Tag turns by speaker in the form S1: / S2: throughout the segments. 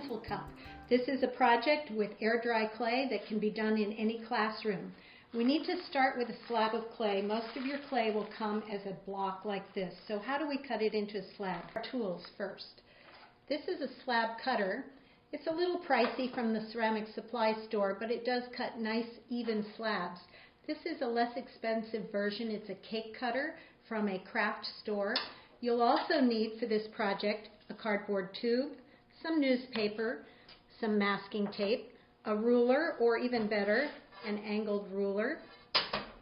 S1: pencil cup. This is a project with air dry clay that can be done in any classroom. We need to start with a slab of clay. Most of your clay will come as a block like this. So how do we cut it into a slab? Our tools first. This is a slab cutter. It's a little pricey from the ceramic supply store, but it does cut nice even slabs. This is a less expensive version. It's a cake cutter from a craft store. You'll also need for this project a cardboard tube, some newspaper, some masking tape, a ruler, or even better, an angled ruler,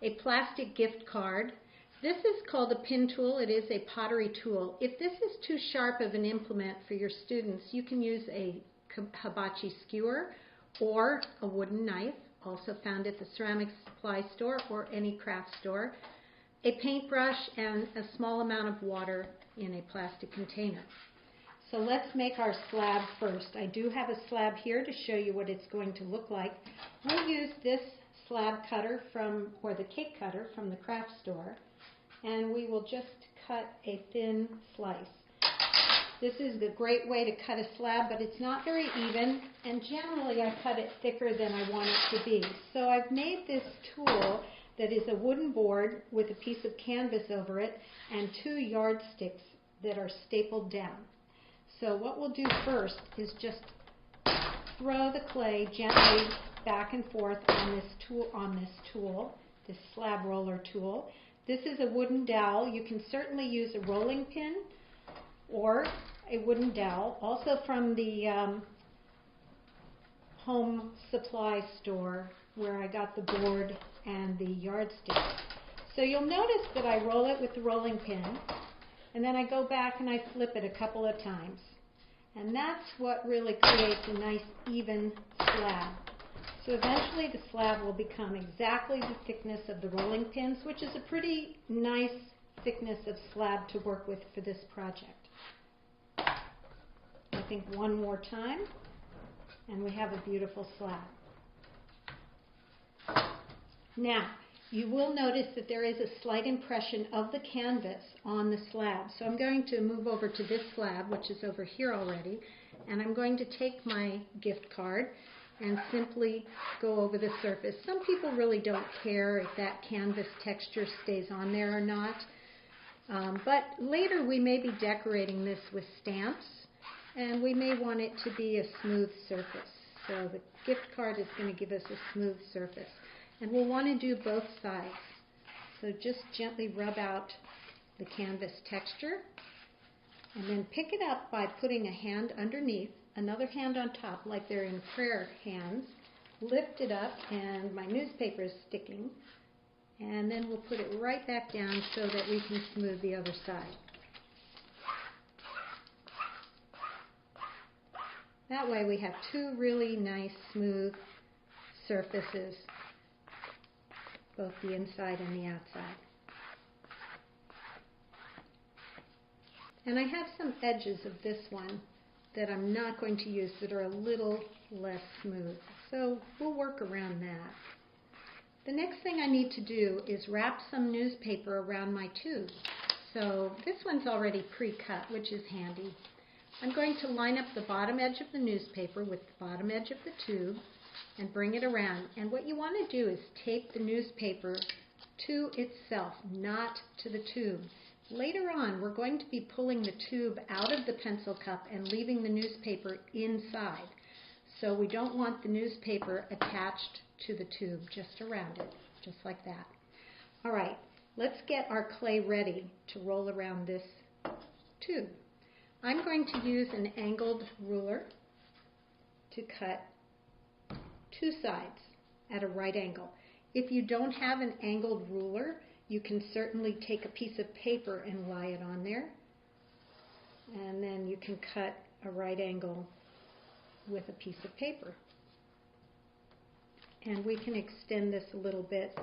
S1: a plastic gift card. This is called a pin tool. It is a pottery tool. If this is too sharp of an implement for your students, you can use a hibachi skewer or a wooden knife, also found at the ceramic supply store or any craft store, a paintbrush, and a small amount of water in a plastic container. So let's make our slab first. I do have a slab here to show you what it's going to look like. We'll use this slab cutter or the cake cutter from the craft store, and we will just cut a thin slice. This is a great way to cut a slab, but it's not very even, and generally I cut it thicker than I want it to be. So I've made this tool that is a wooden board with a piece of canvas over it and 2 yardsticks that are stapled down. So what we'll do first is just throw the clay gently back and forth on this tool, this slab roller tool. This is a wooden dowel. You can certainly use a rolling pin or a wooden dowel, also from the home supply store where I got the board and the yardstick. So you'll notice that I roll it with the rolling pin, and then I go back and I flip it a couple of times. And that's what really creates a nice even slab. So eventually the slab will become exactly the thickness of the rolling pins, which is a pretty nice thickness of slab to work with for this project. I think one more time, and we have a beautiful slab. Now, you will notice that there is a slight impression of the canvas on the slab. So I'm going to move over to this slab, which is over here already, and I'm going to take my gift card and simply go over the surface. Some people really don't care if that canvas texture stays on there or not, but later we may be decorating this with stamps, and we may want it to be a smooth surface. So the gift card is going to give us a smooth surface. And we'll want to do both sides. So just gently rub out the canvas texture, and then pick it up by putting a hand underneath, another hand on top like they're in prayer hands. Lift it up, and my newspaper is sticking, and then we'll put it right back down so that we can smooth the other side. That way we have 2 really nice smooth surfaces, both the inside and the outside. And I have some edges of this one that I'm not going to use that are a little less smooth. So we'll work around that. The next thing I need to do is wrap some newspaper around my tube. So this one's already pre-cut, which is handy. I'm going to line up the bottom edge of the newspaper with the bottom edge of the tube and bring it around. And what you want to do is tape the newspaper to itself, not to the tube. Later on, we're going to be pulling the tube out of the pencil cup and leaving the newspaper inside. So we don't want the newspaper attached to the tube, just around it, just like that. All right, let's get our clay ready to roll around this tube. I'm going to use an angled ruler to cut 2 sides at a right angle. If you don't have an angled ruler, you can certainly take a piece of paper and lie it on there, and then you can cut a right angle with a piece of paper. And we can extend this a little bit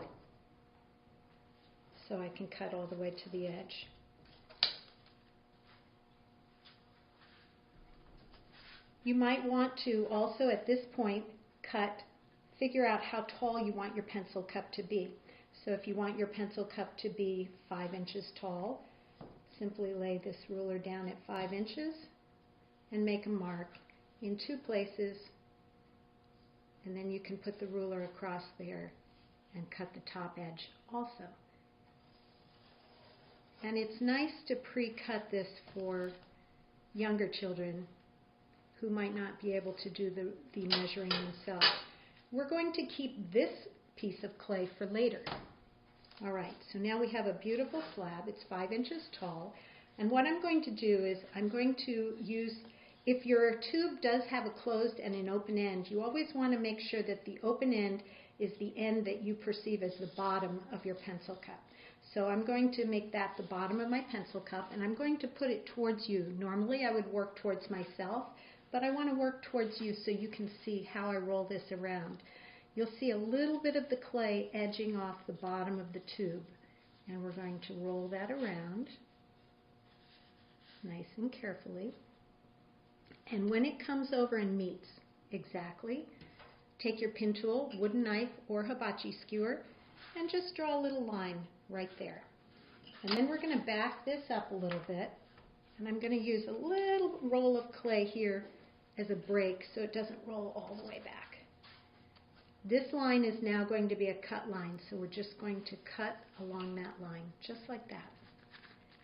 S1: so I can cut all the way to the edge. You might want to also at this point figure out how tall you want your pencil cup to be. So if you want your pencil cup to be 5 inches tall, simply lay this ruler down at 5 inches and make a mark. in 2 places, and then you can put the ruler across there and cut the top edge also. And it's nice to pre-cut this for younger children who might not be able to do the measuring themselves. We're going to keep this piece of clay for later. All right, so now we have a beautiful slab. It's 5 inches tall. And what I'm going to do is I'm going to use, if your tube does have a closed and an open end, you always want to make sure that the open end is the end that you perceive as the bottom of your pencil cup. So I'm going to make that the bottom of my pencil cup, and I'm going to put it towards you. Normally I would work towards myself, but I want to work towards you so you can see how I roll this around. You'll see a little bit of the clay edging off the bottom of the tube, and we're going to roll that around nice and carefully. And when it comes over and meets exactly, take your pin tool, wooden knife, or hibachi skewer, and just draw a little line right there. And then we're going to back this up a little bit, and I'm going to use a little roll of clay here as a break so it doesn't roll all the way back. This line is now going to be a cut line, so we're just going to cut along that line, just like that.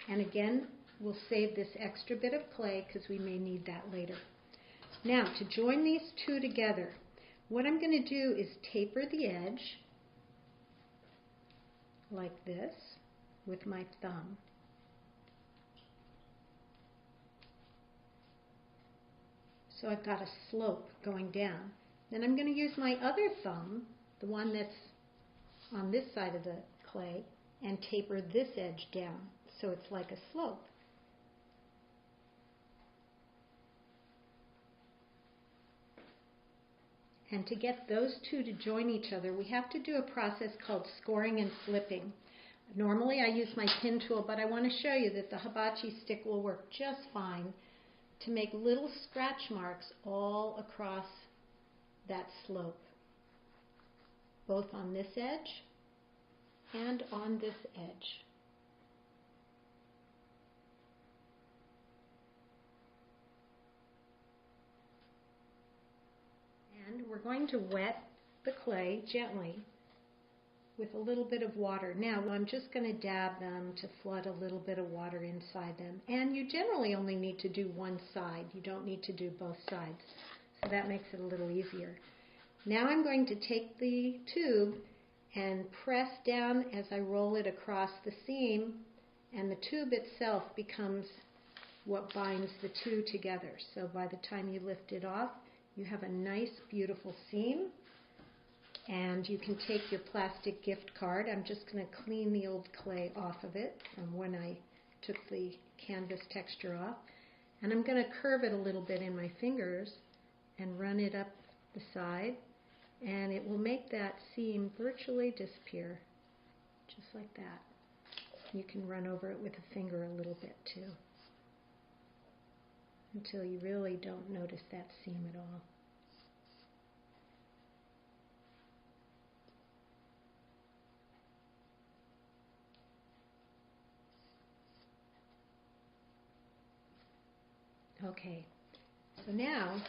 S1: And again, we'll save this extra bit of clay because we may need that later. Now, to join these two together, what I'm going to do is taper the edge like this with my thumb. So I've got a slope going down. Then I'm going to use my other thumb, the one that's on this side of the clay, and taper this edge down so it's like a slope. And to get those two to join each other, we have to do a process called scoring and slipping. Normally I use my pin tool, but I want to show you that the hibachi stick will work just fine to make little scratch marks all across that slope, both on this edge and on this edge. And we're going to wet the clay gently with a little bit of water. Now I'm just going to dab them to flood a little bit of water inside them. And you generally only need to do one side. You don't need to do both sides. So that makes it a little easier. Now I'm going to take the tube and press down as I roll it across the seam, and the tube itself becomes what binds the two together. So by the time you lift it off, you have a nice, beautiful seam, and you can take your plastic gift card. I'm just going to clean the old clay off of it from when I took the canvas texture off, and I'm going to curve it a little bit in my fingers and run it up the side, and it will make that seam virtually disappear, just like that. You can run over it with a finger a little bit too, until you really don't notice that seam at all. Okay, so now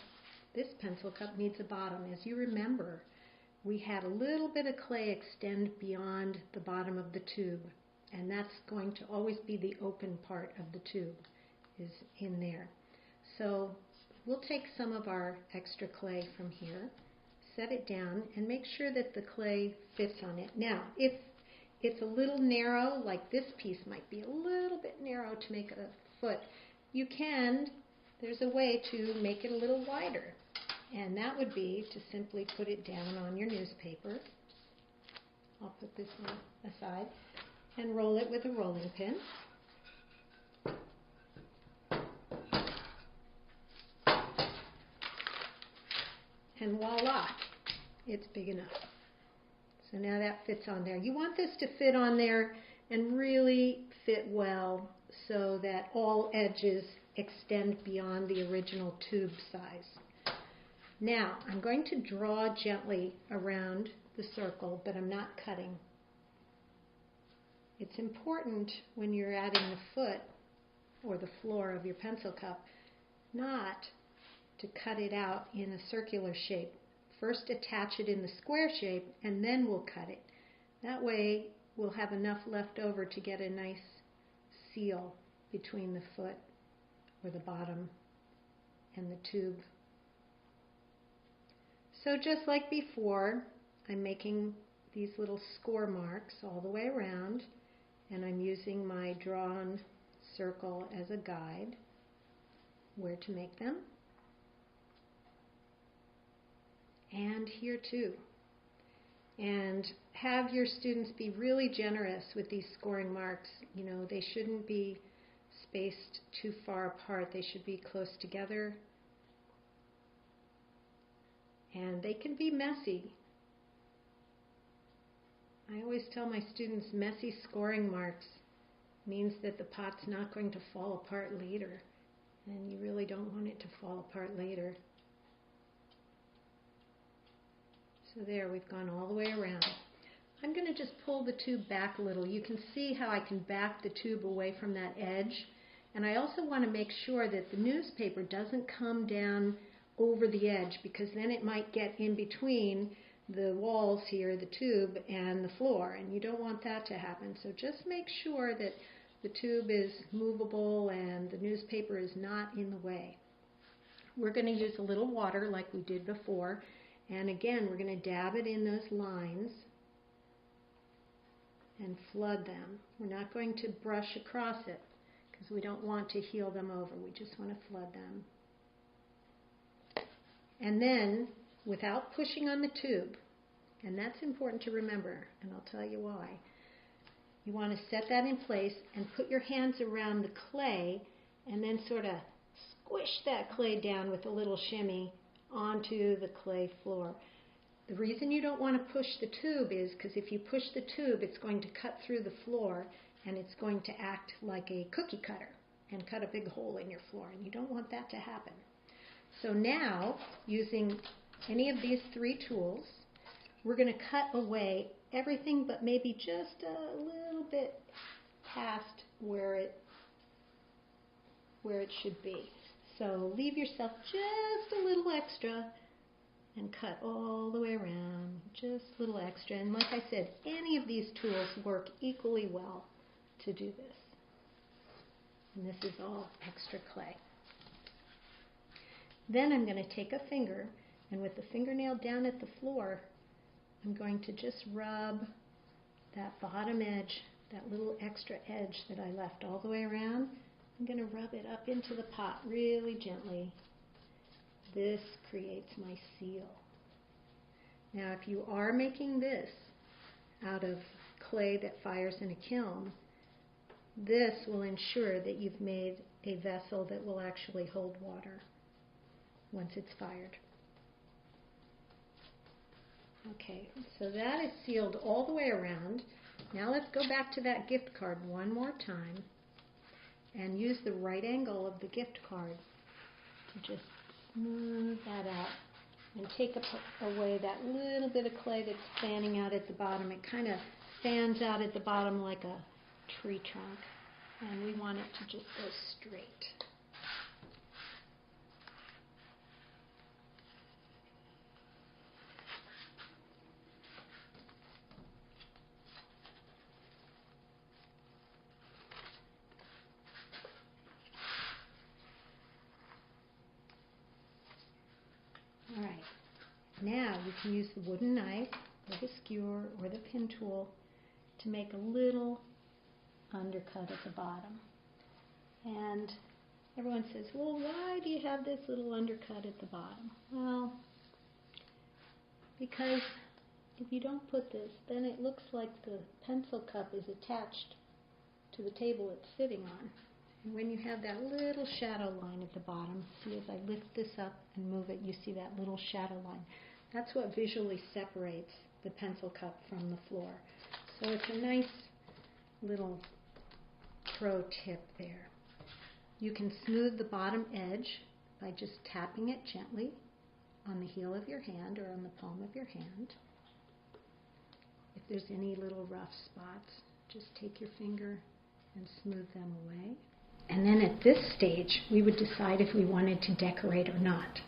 S1: this pencil cup needs a bottom. As you remember, we had a little bit of clay extend beyond the bottom of the tube, and that's going to always be the open part of the tube, is in there. So we'll take some of our extra clay from here, set it down, and make sure that the clay fits on it. Now, if it's a little narrow, like this piece might be a little bit narrow to make a foot, there's a way to make it a little wider. And that would be to simply put it down on your newspaper. I'll put this one aside and roll it with a rolling pin. And voila, it's big enough. So now that fits on there. You want this to fit on there and really fit well so that all edges extend beyond the original tube size. Now, I'm going to draw gently around the circle, but I'm not cutting. It's important when you're adding the foot or the floor of your pencil cup not to cut it out in a circular shape. First attach it in the square shape and then we'll cut it. That way we'll have enough left over to get a nice seal between the foot or the bottom and the tube. So just like before, I'm making these little score marks all the way around, and I'm using my drawn circle as a guide where to make them. And here too. And have your students be really generous with these scoring marks. You know, they shouldn't be spaced too far apart. They should be close together. And they can be messy. I always tell my students messy scoring marks means that the pot's not going to fall apart later. And you really don't want it to fall apart later. So there, we've gone all the way around. I'm going to just pull the tube back a little. You can see how I can back the tube away from that edge. And I also want to make sure that the newspaper doesn't come down over the edge, because then it might get in between the walls here, the tube, and the floor. And you don't want that to happen. So just make sure that the tube is movable and the newspaper is not in the way. We're going to use a little water like we did before. And again, we're going to dab it in those lines and flood them. We're not going to brush across it because we don't want to heal them over. We just want to flood them. And then, without pushing on the tube, and that's important to remember, and I'll tell you why, you want to set that in place and put your hands around the clay and then sort of squish that clay down with a little shimmy onto the clay floor. The reason you don't want to push the tube is because if you push the tube, it's going to cut through the floor and it's going to act like a cookie cutter and cut a big hole in your floor, and you don't want that to happen. So now, using any of these three tools, we're going to cut away everything but maybe just a little bit past where it should be. So leave yourself just a little extra and cut all the way around, just a little extra. And like I said, any of these tools work equally well to do this. And this is all extra clay. Then I'm going to take a finger, and with the fingernail down at the floor, I'm going to just rub that bottom edge, that little extra edge that I left all the way around. I'm going to rub it up into the pot really gently. This creates my seal. Now, if you are making this out of clay that fires in a kiln, this will ensure that you've made a vessel that will actually hold water once it's fired. Okay, so that is sealed all the way around. Now let's go back to that gift card one more time and use the right angle of the gift card to just smooth that out and take away that little bit of clay that's fanning out at the bottom. It kind of fans out at the bottom like a tree trunk, and we want it to just go straight. All right, now you can use the wooden knife or the skewer or the pin tool to make a little undercut at the bottom. And everyone says, well, why do you have this little undercut at the bottom? Well, because if you don't put this, then it looks like the pencil cup is attached to the table it's sitting on. And when you have that little shadow line at the bottom, see as I lift this up and move it, you see that little shadow line. That's what visually separates the pencil cup from the floor. So it's a nice little pro tip there. You can smooth the bottom edge by just tapping it gently on the heel of your hand or on the palm of your hand. If there's any little rough spots, just take your finger and smooth them away. And then at this stage, we would decide if we wanted to decorate or not.